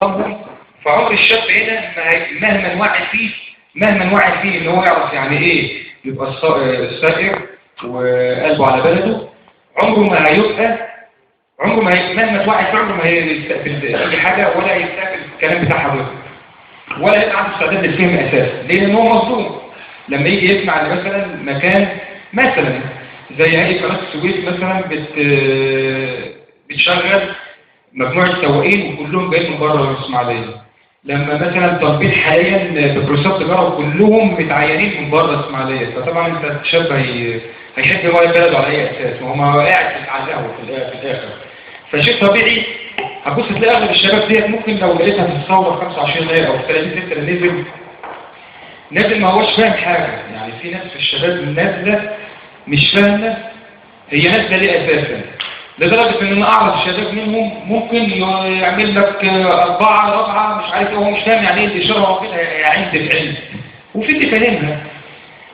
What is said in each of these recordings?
فعمر الشاب هنا مهما وعي فيه ان هو يعرف يعني ايه يبقى الصائر وقلبه على بلده، مهما توعي في عمره ما هيستقبل اي حاجه ولا يستقبل الكلام بتاع حضرتك ولا يبقى عنده استعداد للفهم اساسا، لان هو مظلوم. لما يجي يسمع ان مثلا مكان مثلا زي هيئه قناه السويس مثلا بتشغل مجموعه سواقين وكلهم جايين من بره الاسماعيليه، لما مثلا تطبيق حاليا ببروسات تجاره كلهم متعينين من بره الاسماعيليه، فطبعا انت الشاب هيحب هو بلده على اي اساس؟ ما هو قاعد على القهوه في الاخر. فشيء طبيعي هتبص تلاقي اغلب الشباب ديت ممكن لو لقيتها في الثوره 25 غير او 30 6 اللي نازل ما هوش فاهم حاجه. يعني في ناس في الشباب نازله مش فاهمه هي نازله ليه اساسا، لدرجه ان انا اعرف الشباب منهم ممكن يعمل لك 4 رابعه مش عارف ايه، هو مش فاهم يعني ايه الاشاره، واخدها عند بعند. وفي اللي فاهمها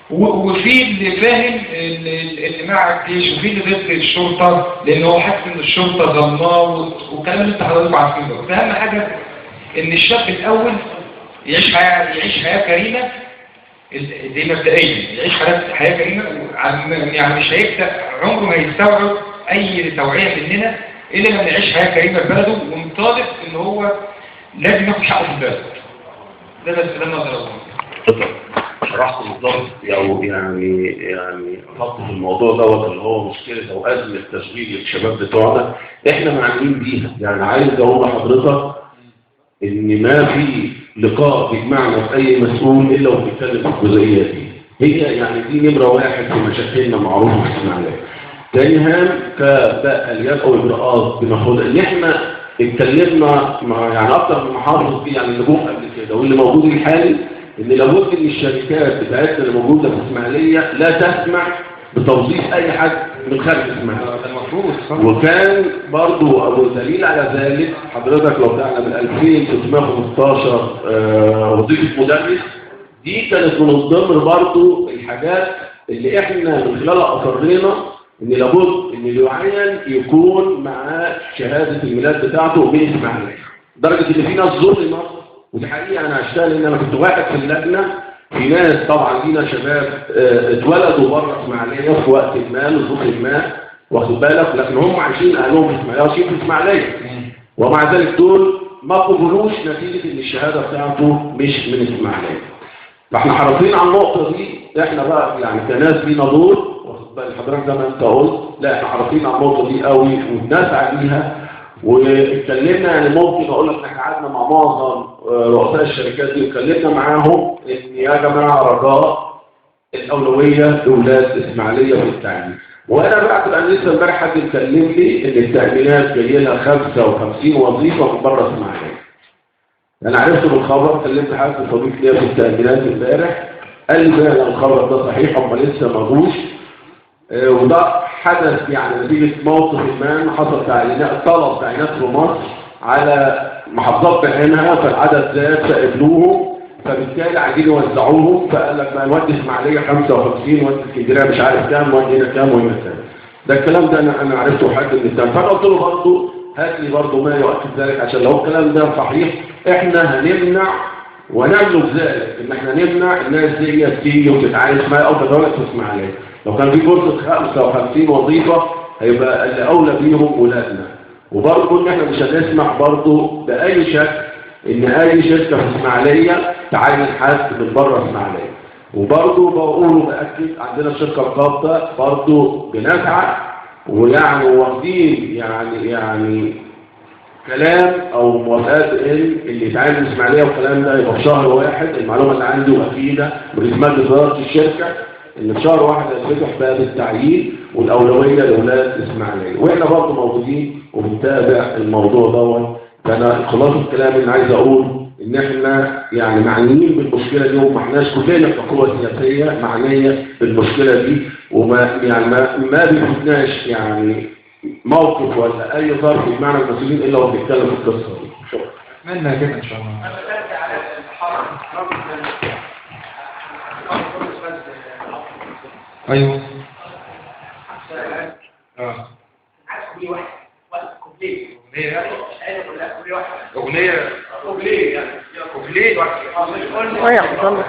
وفي اللي فاهم اللي مع الجيش، وفي اللي ضد الشرطه لان هو حاسس ان الشرطه ظلماه والكلام اللي انت حضرتك عارفينه ده. فاهم حاجه ان الشاب الاول يعيش حياه كريمه، دي مبدئيا يعيش حياه كريمه، يعني مش هيبدا عمره ما يستوعب اي توعيه مننا الا لما يعيش حياه كريمه في بلده ومطالب ان هو لازم ياخد حقه في البلد. ده بس ده النظر الاول. شرحت بالضبط يعني خط في الموضوع دوت اللي هو مشكله او ازمه تشغيل الشباب بتوعنا، احنا معنيين بيها. يعني عايز اقول لحضرتك ان ما في لقاء بيجمعنا في اي مسؤول الا وبيتكلم في الجزئيه دي. هي يعني دي نمره 1 في مشاكلنا معروفه في الاسماعيليه. تاني هام كاليات او اجراءات بناخدها اللي احنا اتكلمنا يعني اكتر من محافظ فيه، يعني اللي جم قبل كده واللي موجود الحالي، ان لابد ان الشركات بتاعتنا اللي موجوده في الاسماعيليه لا تسمح بتوظيف اي حد من خارج الاسماعيليه. ده المفروض. وكان برضو ابو دليل على ذلك حضرتك لو تعلم من 2315 وظيفه مدرس دي كانت من ضمن برضو الحاجات اللي احنا من خلالها اصرينا ان لابد ان اللي يعين يكون معاه شهاده الميلاد بتاعته من الاسماعيليه. لدرجه ان في ناس ظلمت، ودي حقيقه انا هشتغل ان انا كنت واحد في اللجنه. في ناس طبعا لينا شباب اتولدوا بره اسماعيليه في وقت ما لظروف ما، واخد بالك، لكن هم عايشين اهلهم في اسماعيليه وعايشين في اسماعيليه، ومع ذلك دول ما قبلوش نتيجه ان الشهاده بتاعته مش من اسماعيليه. فاحنا حريصين على النقطه دي. احنا بقى يعني كناس لينا دور، واخد بالك حضرتك زي ما انت قلت، لا احنا حريصين على النقطه دي قوي وبنسعى ليها. واتكلمنا يعني ممكن اقول لك احنا قعدنا مع معظم رؤساء الشركات دي واتكلمنا معاهم ان يا جماعه رجاء الاولويه لاولاد اسماعيليه في التعليم. وانا بقى كان لسه امبارح حد اتكلم لي ان التامينات جايه لها 55 وظيفه من بره اسماعيليه. انا عرفت بالخبر، كلمت حد صديق ليا في التامينات امبارح قال لي فعلا الخبر ده صحيح، هم لسه ما جوش. وده حدث يعني نتيجة موقف ما حصل طلب تعيينات في مصر على محافظات بعينها، فالعدد زاد فقبلوهم، فبالتالي عايزين يوزعوهم، فقال لك بقى نودي اسماعيليه 55 ونودي اسكندريه مش عارف كام، ونودي هنا كام وهنا كام. ده الكلام ده انا عرفته حد من التاني، فانا قلت له برضه هات لي برضه ما يؤكد ذلك، عشان لو الكلام ده صحيح احنا هنمنع ونملك ذلك، ان احنا نمنع الناس دي تيجي وتتعايش معايا او تتولد في اسماعيليه. لو كان في فرصه 55 وظيفه هيبقى اللي اولى بيهم ولادنا. وبرضه ان احنا مش هنسمح برضه باي شكل ان اي شركه في اسماعيليه تعين حد من بره اسماعيليه. وبرضه بقول وباكد عندنا الشركه القابضه برضه بنسعى ويعني واخدين يعني كلام او موافقات اللي يتعين في الاسماعيليه والكلام ده يبقى في شهر 1. المعلومه اللي عندي واكيده برسمات اداره الشركه ان في شهر 1 هيتفتح باب التعيين والاولويه لاولاد اسماعيليه، واحنا برضه موجودين وبنتابع الموضوع دوت. فانا خلاص الكلام اللي عايز اقول ان احنا يعني معنيين بالمشكله دي، وما احناش كلنا كقوه سياسيه معنيه بالمشكله دي، وما يعني ما بيفوتناش يعني موقف ولا اي ظرف بمعنى المسؤولين الا وبنتكلم في القصه دي. شكرا. اتمنى كده ان شاء الله. ايوه دي واحد كومبليت اغنيه اغنيه ليه يعني؟ ليه؟ ويا عبد الله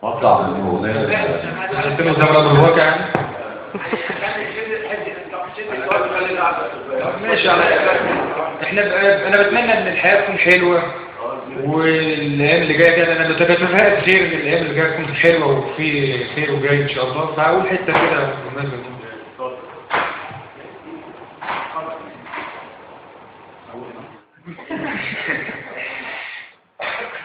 مطلع من الأغنية عندنا زمن الواقع يعني. ماشي احنا انا بتمنى ان الحياة تكون حلوة، والايام اللي جايه كده انا متفائل خير ان الايام اللي جايه تكون حلوه وفي خير وجاي ان شاء الله. فهقول حته كده بالمناسبه دي.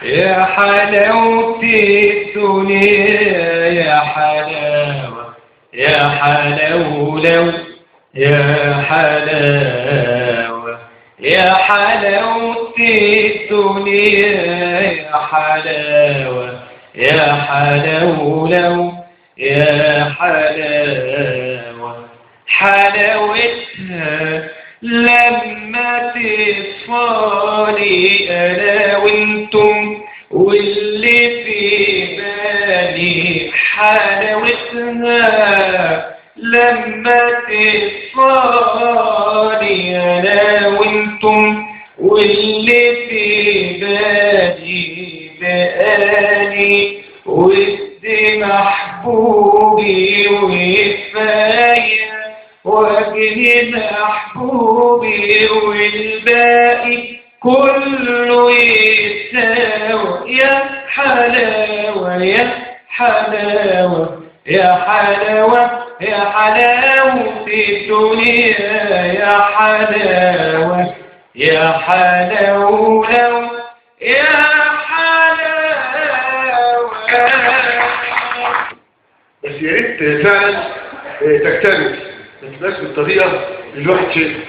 يا حلاوة الدنيا يا حلاوة يا حلاوة لو يا حلاوة يا حلاوة الدنيا يا حلاوة يا حلاوة لو يا حلاوة حلاوتها لما تصفالي أنا وانتم واللي في بالي حلاوتها لما تصفالي أنا وانتم واللي في بالي بقالي ود محبوبي وكفاية وجه محبوبي والباقي كله يساوي يا حلاوة يا حلاوة يا حلاوة يا حلاوة الدنيا يا حلاوة يا حلاوة يا حلاوة. بس يا ريت فعلا تكتمل ما تبقاش بالطريقه اللي الواحد شايفها.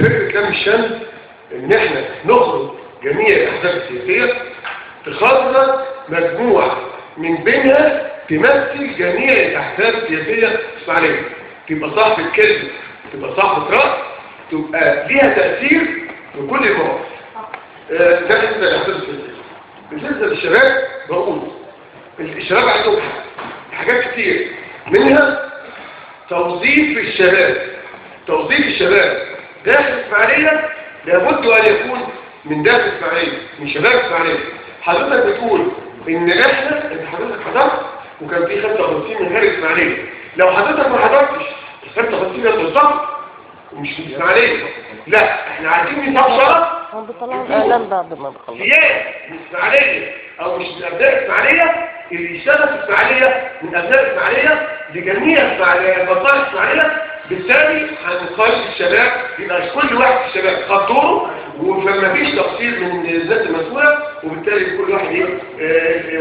فكره لم الشمس ان احنا نخرج جميع الاحزاب السياسيه تخرج مجموعه من بينها تمثل جميع الاحزاب السياسيه الاسماعيليه، تبقى صاحبه كلمه، تبقى صاحبه راي، تبقى ليها تاثير في كل المواقف. ده بالنسبه للاحزاب السياسيه. بالنسبه للشباب بقول الشباب عندهم حاجات كتير، منها توظيف الشباب. توظيف الشباب داخل الإسماعيلية لابد أن يكون من داخل الإسماعيلية، من شباب الإسماعيلية. حضرتك بتقول إن إحنا إن حضرتك حضرت وكان في 55 من غير الإسماعيلية. لو حضرتك ما حضرتش ال 55 بالظبط ومش من الإسماعيلية، لا إحنا عايزين نطلع هم بيطلعوا الإعلام بعد ما بخلص سياسة من الإسماعيلية أو مش من أبناء الإسماعيلية اللي يشتغل في الإسماعيلية من أبناء الإسماعيلية لجميع المصالح الإسماعيلية. بالتالي هنخلي الشباب يبقى كل واحد في الشباب خد دوره وما فيش تقصير من الناس المسؤولة، وبالتالي كل واحد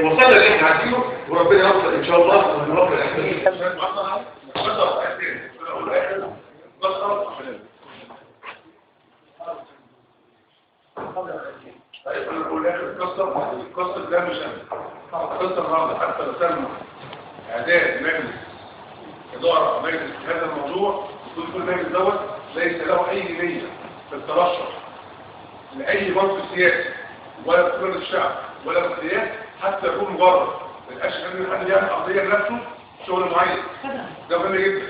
وصلنا اللي احنا عايزينه وربنا يوفق ان شاء الله ونوفق الاحسن. طيب انا بقول اخر القصه ده مش القصه النهارده حتى لو سمى اعداد مجلس اداره مجلس هذا الموضوع، يكون كل مجلس دوت ليس له اي نيه في الترشح لاي منصب سياسي ولا في مجلس الشعب ولا في السياسه، حتى يكون مجرد ما يبقاش ان حد يعمل قضيه لنفسه شغل معين. ده مهم جدا.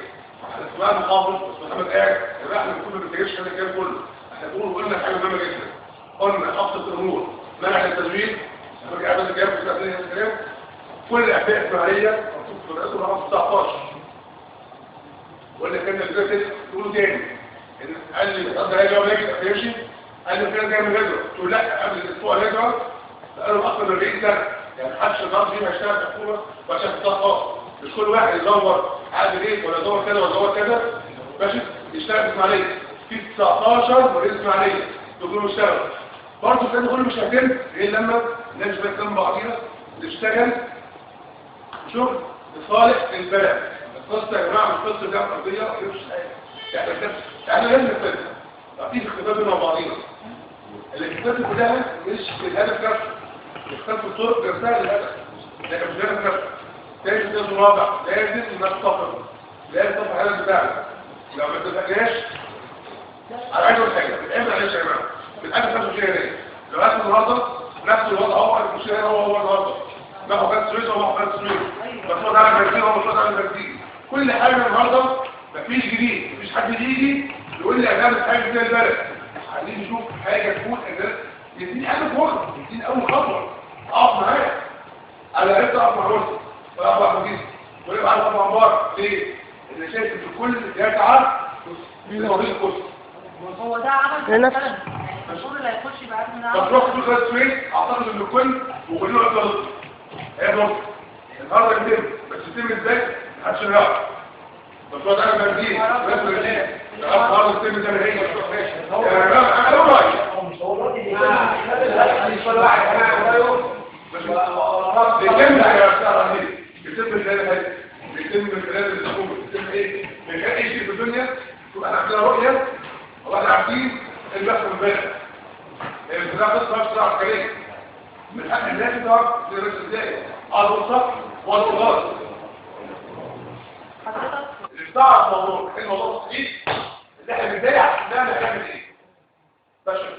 اسماء المحافظ محمد قاعد يبقى احنا كنا ما بنتجاهلش هذا الكلام كله. احنا قلنا حاجه مهمه جدا، قلنا ابسط الامور منع التزوير. انا قاعد بتجاوب في هذا الكلام. كل احداث اسماعيليه في رئاسه الرقم 19 ولا كان اللي تقولوا تاني قال لي القضاء هيجي ولا يجي يمشي، قال لي فين جاي من الهجره؟ قلت له لا قبل الاسبوع الهجره بقاله اكثر من 40 سنه، يعني محدش النهارده فيه هيشتغل في حكومه وعشان قطاع خاص. مش كل واحد يدور عقد ايه ولا يدور كذا ولا يدور كذا ماشي يشتغل في اسماعيليه. في 19 رئيس اسماعيليه دول اشتغلوا برضه كانوا كله مش هيتم غير لما الناس بتكلم بعضيها نشتغل شغل لصالح البلد. القصه يا جماعه مش قصه جامعه ارضيه مش يعني احنا لازم نتفق في اختلاف بين بعضينا. الاختلاف كلها مش في الهدف نفسه، الاختلاف في الطرق نفسها للهدف لكن مش الهدف نفسه. تاني لازم رابع لازم نتفق، لازم نتفق على الهدف بتاعنا. لو ما اتفقناش انا عايز اقول حاجه بتعمل عليها يا جماعه بالهدف نفسه شيء هنا. لو احنا النهارده نفس الوضع هو المشكله هو النهارده ما هو كان سويس وما هو كان سويس مفروض على البنزين ومفروض على البنزين. كل حاجه النهارده مفيش جديد، مفيش حد يجي يقول لي انا حاجه زي البلد اول خطوه اقف معاه على انت اقف مع مرسي ولا اقف مع مجيد ولا يبقى عارف ابو عمار ليه؟ اللي شايف ان الكل يسعى لتوظيف الكرسي. هو ده عمل لنفسه. مثلا المشهور اللي هيخش بعد من فتروح كل خالد سويد اعتقد ان الكل وكله يبقى ضد. هي ضد النهارده يتم بس يتم ازاي؟ محدش يعرف. بس انا بنزين بس بنزين النهارده يتم زي ما هي. يا جماعه انا رايي بيتم يا استاذ بيتم ازاي؟ بيتم من خلال الحكومه بيتم ايه؟ من غير اي شيء في الدنيا تبقى احنا عندنا رؤيه واحنا عارفين اللي بيحصل امبارح. الانتخاب قصه مش عسكريه. من حق الناس تعرف تدرس ازاي الوسط والغلط. اللي بتعرف موضوع الموضوع جديد اللي احنا بنضايق عشان نعمل ايه؟ بشر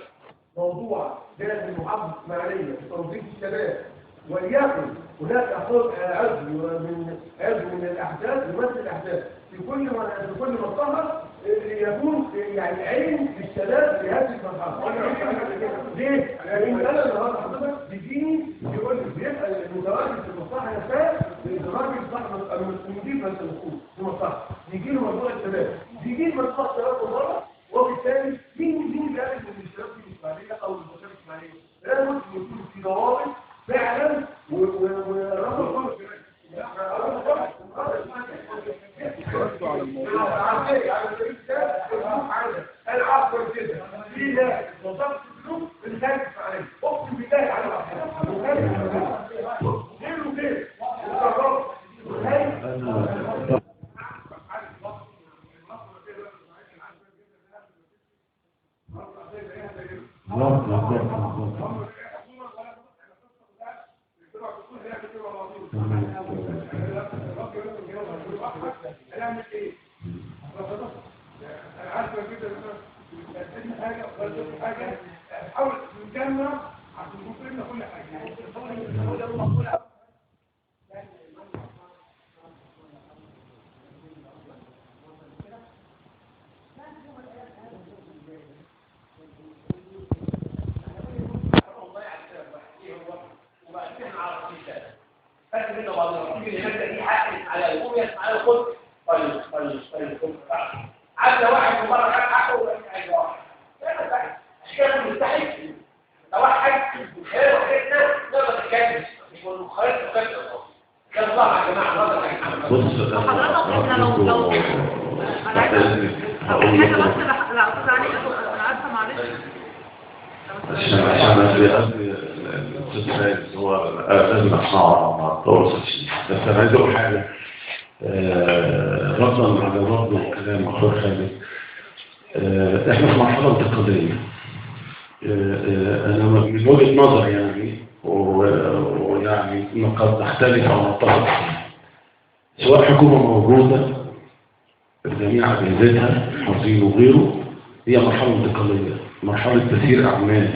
موضوع لازم محافظة إسماعيلية في تنظيم الشباب وليكن هناك عزم من الأحداث يمثل الأحداث في كل منطقة يكون يعني عين للشباب في هذه المرحلة. ليه؟ لأن أنا النهارده حضرتك بيجيني يقول لي بيسأل المتواجد في المصلحة نفسها الراجل صاحب المدير في المصلحة يجي له موضوع الشباب بيجي له موضوع الشباب بره وبالتالي مين جالس من الشباب في الإسماعيلية أو المشاركة الإسماعيلية لازم يكون في ضوابط فعلا والرجل كله على الموضوع انا عارف كده ليه وظبط الفلوس اللي خارج عليه اقسم بالله على غيره هنعمل ايه؟ انا عارفه كده ان حاجه ولا حاجه نحاول نجمع عشان نوصل لنا كل حاجه. منه بعض الرقيب اللي مادة دي حقق على القوم يسمع له خد عدى واحد مرة خد حقه وقال عايز واحد اشكال مستحيل لو واحد خير وحيدنا نقدر نتكلم يقول له خير وكذا كان طبعا يا جماعة نقدر نتكلم وحضرتك احنا لو انا عايزه اقول حاجه بس لا اقصد عليك انا عارفه معلش عشان الاستاذ هو لازم اسمعه مع الدور بس انا عايز اقول حاجه ردا على برضه كلام اخويا خالد احنا في مرحله انتقاليه انا من وجهه نظري يعني ويعني قد نختلف او نتفق سواء حكومه موجوده بجميع اجهزتها حظين وغيره هي مرحله انتقاليه مرحله تسيير اعمال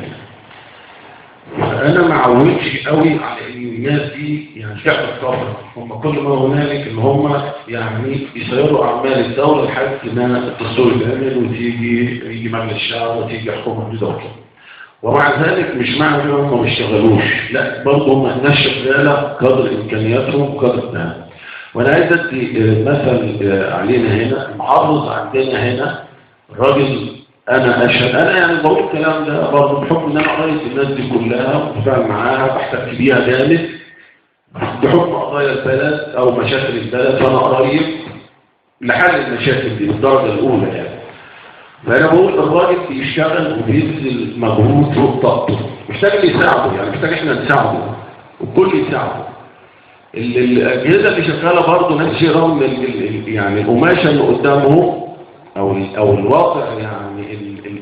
انا ما عودتش قوي على ان الناس دي يعني تعمل طبعا هم كل ما هنالك ان هم يعني يسيروا اعمال الدوله لحد ما الدستور يتعمل ويجي مجلس الشعب وتيجي حكومه جديده وكده ومع ذلك مش معنى ان هم ما اشتغلوش لا برضه هم الناس شغاله قدر امكانياتهم وقدر ده وانا عايز ادي مثل علينا هنا المحافظ عندنا هنا الراجل انا اشهد انا يعني بقول الكلام ده برضه بحكم ان انا قريت الناس دي كلها وبتفاعل معاها بحتك بيها جامد بحكم قضايا البلد او مشاكل البلد فانا قريب لحل المشاكل دي بالدرجه الاولى يعني فانا بقول الراجل بيشتغل وبيبذل مجهود فوق طاقته محتاج اللي يساعده يعني محتاج احنا نساعده والكل يساعده الاجهزه اللي شغاله برضه نفس الشيء رغم يعني القماشه اللي قدامهم او الواقع يعني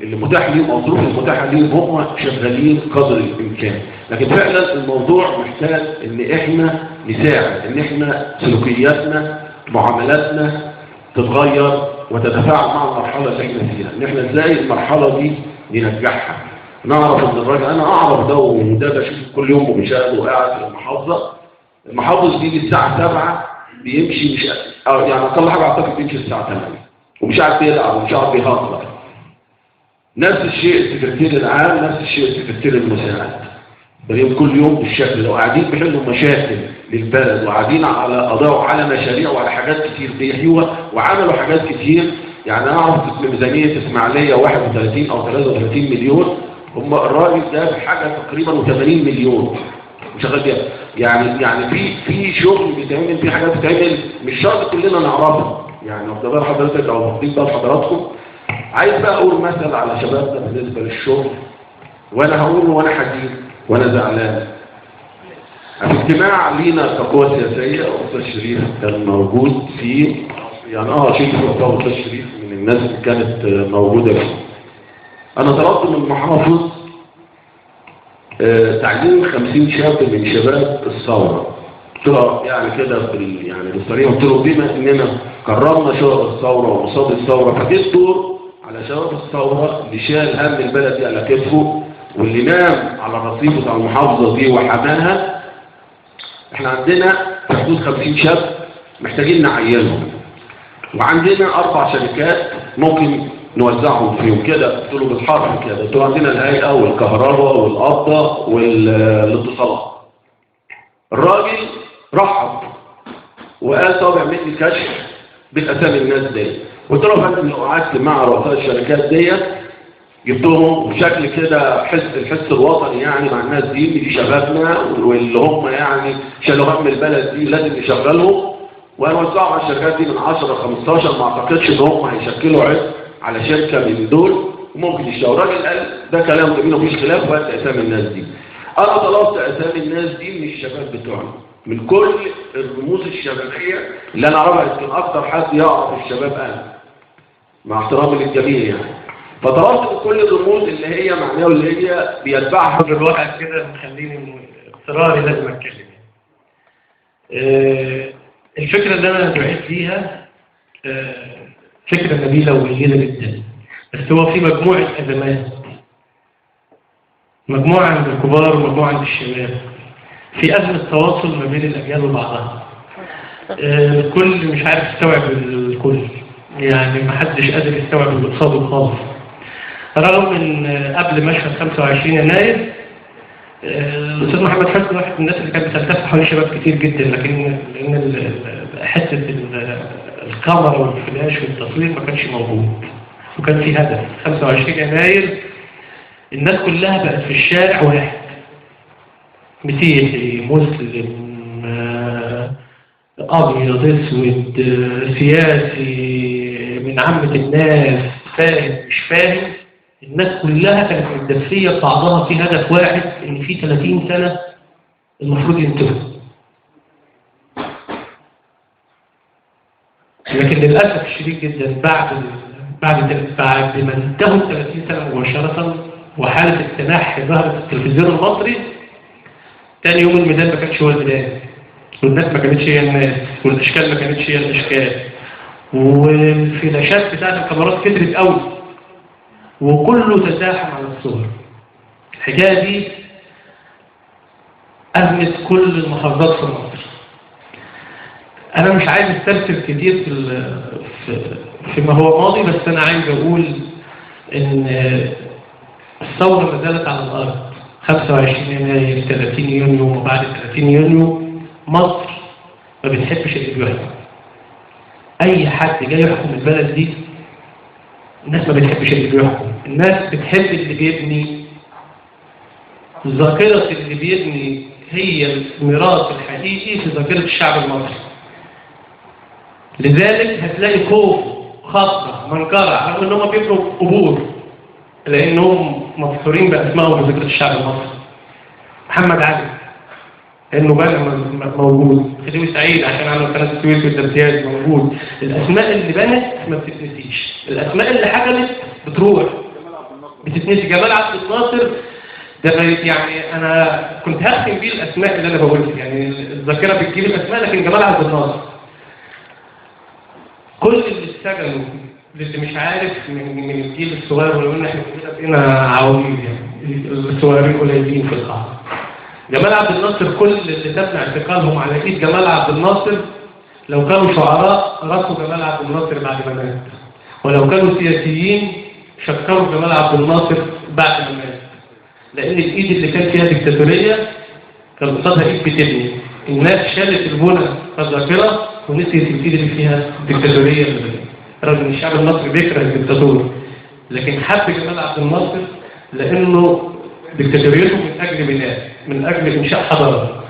اللي متاح ليهم او الظروف المتاحه ليهم هم شغالين قدر الامكان لكن فعلا الموضوع محتاج ان احنا نساعد ان احنا سلوكياتنا معاملاتنا تتغير وتتفاعل مع المرحله اللي احنا فيها ان احنا ازاي المرحله دي ننجحها نعرف ان الراجل انا اعرف ده وده بشوف كل يوم وبيشاهد وقاعد في المحافظ بيجي الساعه 7 بيمشي مش يعني اقل حاجه اعتقد بيمشي الساعه 8 ومش عارف يلعب ومش عارف يهزر نفس الشيء السكرتير العام نفس الشيء السكرتير المساعد بلاقيهم كل يوم بالشكل ده، وقاعدين بيحلوا مشاكل للبلد، وقاعدين على قضايا وعلى مشاريع وعلى حاجات كتير بيحيوها، وعملوا حاجات كتير. يعني انا اعرف ميزانيه اسماعيليه 31 او 33 مليون، هم الراجل ده بحاجه تقريبا 80 مليون وشغال بيها. يعني في شغل بيتعمل، في حاجات بتتعمل مش شرط كلنا نعرفها. يعني واخد بال حضرتك او واخدين بال حضراتكم. عايز بقى اقول مثل على شبابنا بالنسبه للشغل، وانا هقول وانا حزين وانا زعلان. في اجتماع لينا كقوى سياسيه استاذ شريف كان موجود فيه، يعني شيخ الدكتور استاذ شريف من الناس اللي كانت موجوده فيه. انا طلبت من المحافظ تعيين 50 شاب من شباب الثوره. قلت له يعني كده يعني بالطريقه، قلت له بما اننا كرمنا شباب الثوره ومصاد الثوره، فجيت دور على شباب الثوره اللي شال هم البلد دي على كتفه، واللي نام على الرصيف بتاع المحافظه دي وحماها. احنا عندنا حدود 50 شاب محتاجين نعينهم، وعندنا 4 شركات ممكن نوزعهم فيهم كده. قلت له بالحرف كده، قلت له عندنا الهيئه والكهرباء والقبضه والاتصالات. الراجل رحب وقال طب اعمل لي كشف بالاسامي الناس دي. قلت له يا فندم لو قعدت مع رؤساء الشركات ديت جبتهم بشكل كده الحس الوطني يعني مع الناس دي شبابنا واللي هم يعني شالوا هم البلد دي لازم نشغلهم وهنوزعوا على الشركات دي من 10 ل 15. ما اعتقدش ان هم هيشكلوا عبء على شركه من دول وممكن يشتغلوا. الراجل قال ده كلام جميل ومفيش خلاف، وقت اسامي الناس دي. انا طلبت اسامي الناس دي من الشباب بتوعنا، من كل الرموز الشبابيه اللي انا اعرفها. يمكن اكتر حد يعرف الشباب انا مع احترامي للجميع يعني. فطلبت من كل الرموز اللي هي معناها واللي هي بيتبعها الواحد كده مخليني اضطراري لازم اتكلم. الفكره اللي انا دعيت ليها فكره نبيله وجيده جدا، بس هو في مجموعه ازمات، مجموعه عند الكبار ومجموعه عند الشباب. في ازمه تواصل ما بين الاجيال وبعضها. الكل مش عارف يستوعب الكل، يعني ما حدش قادر يستوعب اللي قصاده خالص. رغم ان قبل مشهد 25 يناير الاستاذ محمد حسني واحد من الناس اللي كانت بتلتف حوالين شباب كتير جدا، لكن لان حته الكاميرا والفلاش والتصوير ما كانش موجود، وكان في هدف 25 يناير الناس كلها بقت في الشارع واحد، مسيحي مسلم ابيض اسود سياسي من عامه الناس فاهم مش فاهم. الناس كلها كانت متدفيه ببعضها في هدف واحد، ان في 30 سنه المفروض ينتهوا. لكن للاسف الشديد جدا بعد ما انتهوا 30 سنه مباشره وحاله التنحي ظهرت في التلفزيون المصري، تاني يوم الميدان ما كانش هو الميدان، والناس ما كانتش هي الناس، والاشكال ما كانتش هي الاشكال، والفلاشات بتاعت الكاميرات كترت قوي، وكله تزاحم على الصور. الحكايه دي أزمت كل المحافظات في مصر. أنا مش عايز استرسل كتير فيما هو ماضي، بس أنا عايز أقول إن الثورة ما زالت على الأرض. 25 يناير 30 يونيو وبعد 30 يونيو مصر ما بتحبش اللي بيحكم. أي حد جاي يحكم البلد دي الناس ما بتحبش اللي بيحكم، الناس بتحب اللي بيبني. ذاكرة اللي بيبني هي الميراث الحقيقي في ذاكرة الشعب المصري. لذلك هتلاقي خوف خاصة منكرة رغم انهم بيبنوا قبور، لانهم مبثورين باسمائهم في ذاكرة الشعب المصري. محمد علي انه بقى موجود، خديوي سعيد عشان عملوا قناه السويس والامتياز موجود. الاسماء اللي بنت ما بتتنسيش، الاسماء اللي حكمت بتروح بتتنسي. جمال عبد الناصر ده يعني انا كنت هختم بيه الاسماء اللي انا بقولها، يعني الذاكره بتجيب الاسماء، لكن جمال عبد الناصر كل اللي اتسجنوا اللي مش عارف من الجيل الصغير، ولو ان احنا بقينا عواميد يعني الصغيرين قليلين في القاعه. جمال عبد الناصر كل اللي تم اعتقالهم على ايد جمال عبد الناصر لو كانوا شعراء رصوا جمال عبد الناصر بعد ما مات، ولو كانوا سياسيين شكروا جمال عبد الناصر بعد ما مات. لأن الإيد اللي كان فيها ديكتاتورية كان قصادها إيد بتبني. الناس شالت البنى كذاكرة ونسيت الإيد اللي فيها ديكتاتورية رغم إن الشعب المصري بيكره الدكتاتور، لكن حب جمال عبد الناصر لأنه ديكتاتوريته من أجل بناء، من أجل إنشاء حضارة.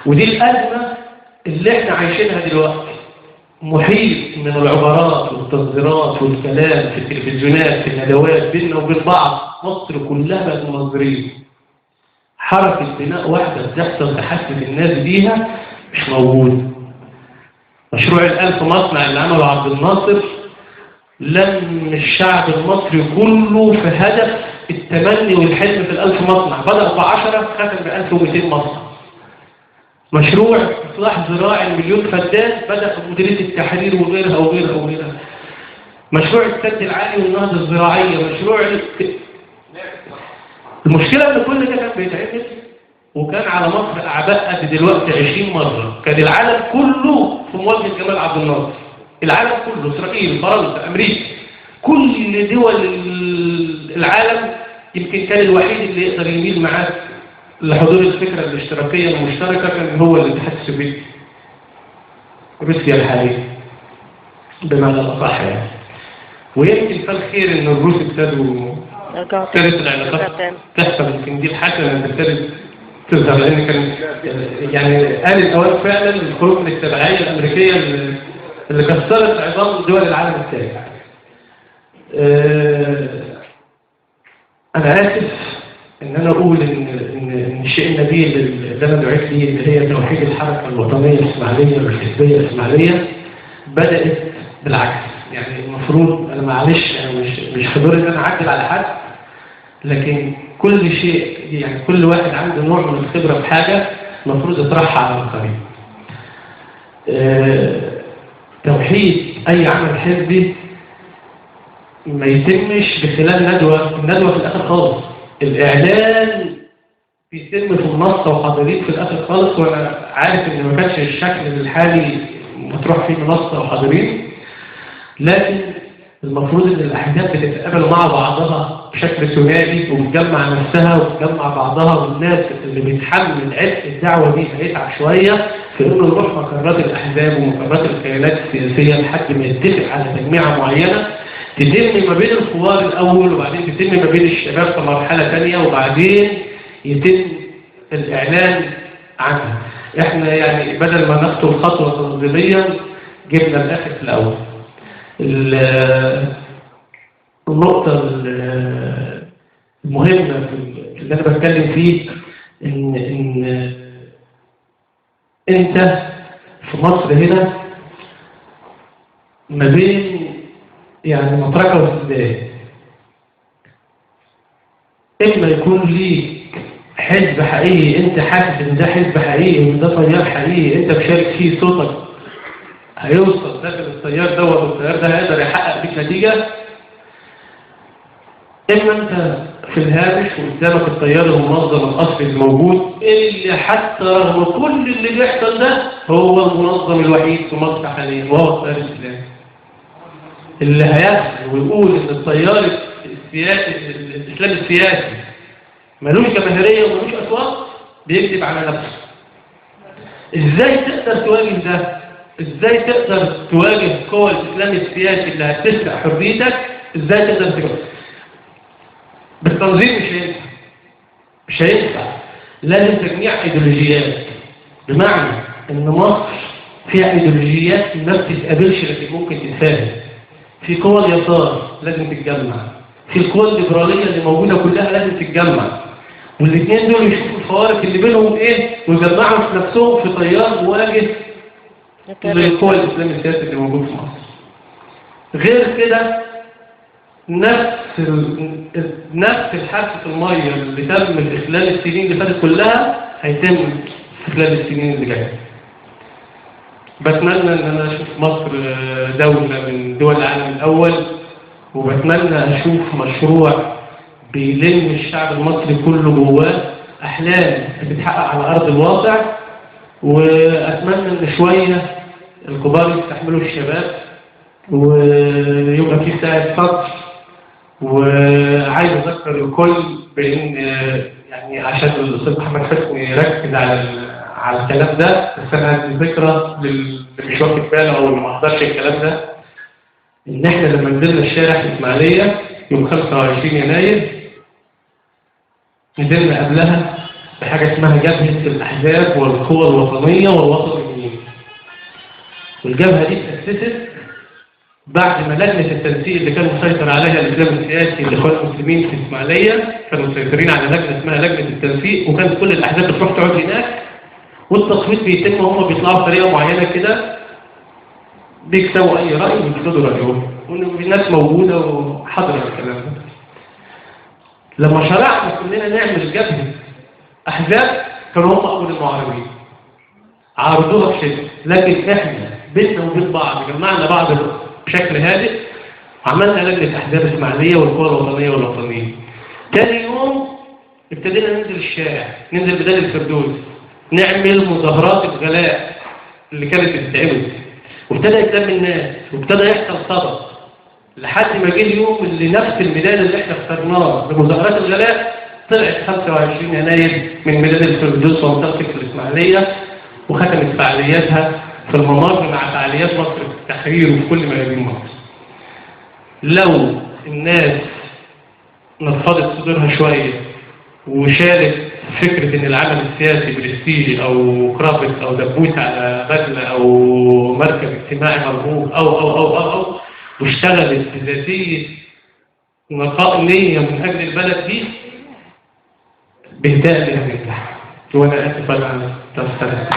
ودي الأزمة اللي احنا عايشينها دلوقتي، محيط من العبارات والتصديرات والكلام في التلفزيونات في الندوات بيننا وبين بعض. مصر كلها بقت منظرين، حركة بناء واحدة بتحصل تحسس الناس بيها مش موجود. مشروع ال1000 مصنع اللي عمله عبد الناصر لم الشعب المصري كله في هدف التمني والحلم في ال1000 مصنع. بدأ ب10 ختم ب1200 مصنع. مشروع إصلاح زراعي المليون فدان بدأ بمديرية التحرير وغيرها وغيرها وغيرها. مشروع السد العالي والنهضة الزراعية، مشروع المشكلة ان كل ده كان بيتعمل وكان على مصر أعباء قد دلوقتي 20 مرة. كان العالم كله في مواجهة جمال عبد الناصر، العالم كله، إسرائيل، فرنسا، أمريكا، كل دول العالم. يمكن كان الوحيد اللي يقدر يميل معاه لحضور الفكرة الاشتراكية المشتركة كان هو الاتحاد السوفيتي، روسيا الحالية بمعنى الأصح يعني. ويمكن كان خير إن الروس ابتدوا كانت العلاقات تحصل. يمكن دي الحاجة اللي ابتدت تظهر، لأن كان يعني آن الأوان فعلا الخروج من التبعية الأمريكية اللي كسرت عظام دول العالم الثالث. أنا آسف إن أنا أقول إن الشيء النبيل اللي أنا دعيت ليه اللي هي توحيد الحركة الوطنية الإسماعيلية والحزبية الإسماعيلية بدأت بالعكس. يعني المفروض أنا معلش أنا مش حضور إن أنا أعدل على حد، لكن كل شيء يعني كل واحد عنده نوع من الخبرة بحاجة المفروض يطرحها على الآخرين. توحيد أي عمل حزبي ما يتمش بخلال ندوة في الآخر خالص. الإعلان بيتم في المنصة وحاضرين في الآخر خالص، وأنا عارف إن ما كانش الشكل الحالي مطروح فيه منصة وحاضرين، لكن المفروض إن الأحزاب بتتقابل مع بعضها بشكل ثنائي وبتجمع نفسها وبتجمع بعضها، والناس اللي بيتحمل عبء الدعوة دي هيتعب شوية في إنه يروح مقرات الأحزاب ومقرات الكيانات السياسية لحد ما يتفق على تجميعة معينة تتم ما بين الثوار الأول، وبعدين تتم ما بين الشباب في مرحلة ثانية، وبعدين يتم الإعلان عنها. إحنا يعني بدل ما نخطو خطوة تنظيميا جبنا الآخر في الأول. النقطة المهمة اللي أنا بتكلم فيه إن أنت في مصر هنا ما بين يعني مطرقة وسداد. إما يكون ليك حزب حقيقي أنت حاسس إن ده حزب حقيقي وإن ده تيار حقيقي أنت بشارك فيه، صوتك هيوصل داخل التيار دوت والتيار ده هيقدر يحقق بيك نتيجة. إما أنت في الهامش وقدامك التيار المنظم الأصلي الموجود اللي حتى رغم كل اللي بيحصل ده هو المنظم الوحيد في مصر حاليا وهو التيار الإسلامي، اللي هيحصل ويقول إن التيار السياسي الإسلام السياسي ملوش جماهيرية وملوش أصوات بيكذب على نفسه. إزاي تقدر تواجه ده؟ إزاي تقدر تواجه قوى الإسلام السياسي اللي هتسرق حريتك؟ إزاي تقدر تواجه؟ بالتنظيم مش هينفع. لازم تجميع ايديولوجيات، بمعنى ان مصر فيها ايديولوجيات ما بتتقابلش لكن ممكن تتفاهم. في قوى اليسار لازم تتجمع، في القوى الليبراليه اللي موجوده كلها لازم تتجمع، والاثنين دول يشوفوا الفوارق اللي بينهم ايه ويجمعوا في نفسهم في تيار مواجه للقوى الاسلام السياسي اللي موجود في مصر. غير كده نفس الحادثة المية اللي تم في خلال السنين اللي فاتت كلها هيتم في خلال السنين اللي جاية. بتمنى ان انا اشوف مصر دولة من دول العالم الاول، وبتمنى اشوف مشروع بيلم الشعب المصري كله جواه احلام بتتحقق على ارض الواقع، واتمنى ان شوية الكبار يستحملوا الشباب ويبقى في ساعة فقر. وعايز أذكر الكل بان يعني عشان الاستاذ محمد حسني يركز على الكلام ده، بس انا هدي ذكرى للي مش واخد باله او اللي ما حضرش الكلام ده، ان احنا لما نزلنا الشارع في الاسماعيليه يوم 25 يناير نزلنا قبلها بحاجه اسمها جبهه الاحزاب والقوى الوطنيه والوطنيين. والجبهه دي اتاسست بعد ما لجنه التنسيق اللي كان مسيطر عليها الاسلام السياسي الاخوان المسلمين في الاسماعيليه كانوا مسيطرين على لجنه اسمها لجنه التنسيق، وكانت كل الاحزاب بتروح تقعد هناك والتصويت بيتم، وهم بيطلعوا بطريقه معينه كده بيكتبوا اي راي وبيكتبوا رايهم، والناس موجوده وحاضره الكلام ده. لما شرعنا كلنا نعمل جبهه احزاب كانوا هم اول المعارضين عارضوها بشده، لكن احنا بيننا وبين بعض جمعنا بعض بشكل هادئ وعملنا لجنه احزاب اسماعيليه والقوى الوطنيه والوطنيين. تاني يوم ابتدينا ننزل الشارع، ننزل بدال الفردوس، نعمل مظاهرات الغلاء اللي كانت بتتعمل، وابتدى يتلم الناس وابتدى يحصل صدى لحد ما جه اليوم اللي نفس الميدان اللي احنا اخترناه لمظاهرات الغلاء طلعت 25 يناير من ميدان الفردوس ومنطقه الاسماعيليه، وختمت فعالياتها في الممر مع فعاليات مصر في التحرير وفي كل ميادين مصر. لو الناس نفضت صدورها شويه وشالت فكرة ان العمل السياسي برستيج او كرافت او دبوس على بدلة او مركب اجتماعي مرغوب او واشتغلت بذاتية نقاء نية من اجل البلد دي بهداء لها نجاح. وانا اسف على التفسير.